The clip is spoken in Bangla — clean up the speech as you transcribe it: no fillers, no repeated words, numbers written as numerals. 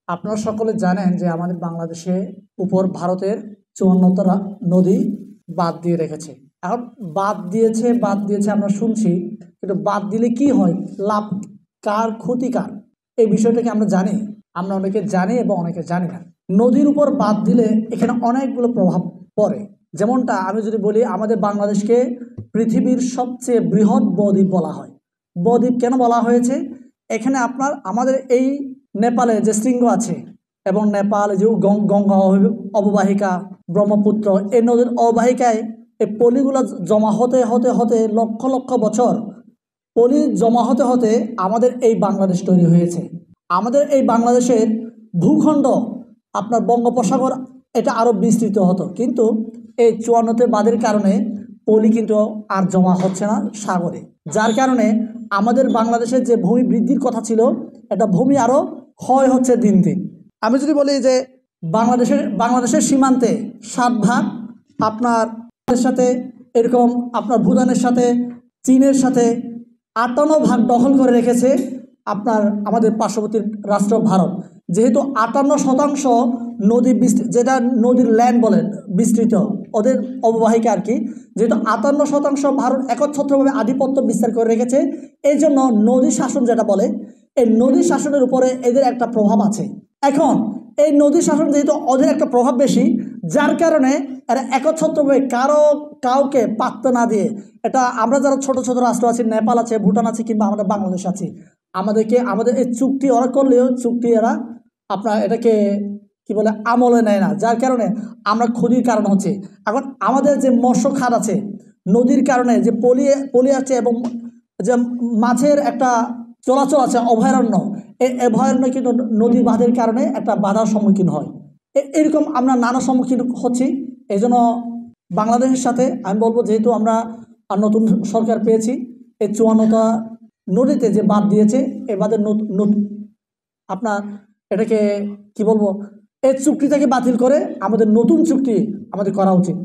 আপনারা সকলে জানেন যে আমাদের বাংলাদেশে উপর ভারতের 54টা নদী বাদ দিয়ে রেখেছে। এখন বাদ দিয়েছে আমরা শুনছি, কিন্তু বাদ দিলে কি হয়, লাভ কার, ক্ষতি কার, এই বিষয়টাকে আমরা জানি। আমরা অনেকে জানি এবং অনেকে জানি না। নদীর উপর বাদ দিলে এখানে অনেকগুলো প্রভাব পড়ে। যেমনটা আমি যদি বলি, আমাদের বাংলাদেশকে পৃথিবীর সবচেয়ে বৃহৎ বদ্বীপ বলা হয়। বদ্বীপ কেন বলা হয়েছে? এখানে আমাদের এই নেপালে যে শৃঙ্গ আছে এবং নেপাল যে গঙ্গা অববাহিকা, ব্রহ্মপুত্র, এই নদীর অববাহিকায় এই পলিগুলো জমা হতে হতে হতে লক্ষ লক্ষ বছর পলি জমা হতে হতে আমাদের এই বাংলাদেশ তৈরি হয়েছে। আমাদের এই বাংলাদেশের ভূখণ্ড আপনার বঙ্গোপসাগর এটা আরও বিস্তৃত হতো, কিন্তু এই 54তে বাঁধের কারণে পলি কিন্তু আর জমা হচ্ছে না সাগরে, যার কারণে আমাদের বাংলাদেশের যে ভূমি বৃদ্ধির কথা ছিল, এটা ভূমি আরও ক্ষয় হচ্ছে দিন দিন। আমি যদি বলি যে বাংলাদেশের সীমান্তে 7 ভাগ আপনার সাথে, এরকম আপনার ভুটানের সাথে, চীনের সাথে 58 ভাগ দখল করে রেখেছে আপনার আমাদের পার্শ্ববর্তী রাষ্ট্র ভারত। যেহেতু 58% নদী যেটা নদীর ল্যান্ড বলেন বিস্তৃত, ওদের অববাহিকা আর কি, যেহেতু 58% ভারত একচ্ছত্রভাবে আধিপত্য বিস্তার করে রেখেছে, এই জন্য নদী শাসন যেটা বলে, এই নদী শাসনের উপরে এদের একটা প্রভাব আছে। এখন এই নদী শাসন যেহেতু ওদের একটা প্রভাব বেশি, যার কারণে এরা একচ্ছত্রভাবে কাউকে পাত্তা না দিয়ে, এটা আমরা যারা ছোট ছোট রাষ্ট্র আছি, নেপাল আছে, ভুটান আছে, কিংবা আমাদের বাংলাদেশ আছে, আমাদের এই চুক্তি ওরা করলেও চুক্তি এরা আপনার এটাকে কি বলে আমলে নেয় না, যার কারণে আমরা ক্ষতির কারণ হচ্ছে। এখন আমাদের যে মৎস্য খাত আছে, নদীর কারণে যে পলি আছে এবং যে মাছের একটা চলাচল আছে, অভয়ারণ্য, এই অভয়ারণ্য কিন্তু নদী বাঁধের কারণে একটা বাধার সম্মুখীন হয়। এরকম আমরা নানা সম্মুখীন হচ্ছি। এই জন্য বাংলাদেশের সাথে আমি বলবো, যেহেতু আমরা নতুন সরকার পেয়েছি, এই 54টা নদীতে যে বাঁধ দিয়েছে, এই বাঁধের আপনার এটাকে কি বলবো, এই চুক্তিটাকে বাতিল করে আমাদের নতুন চুক্তি আমাদের করা উচিত।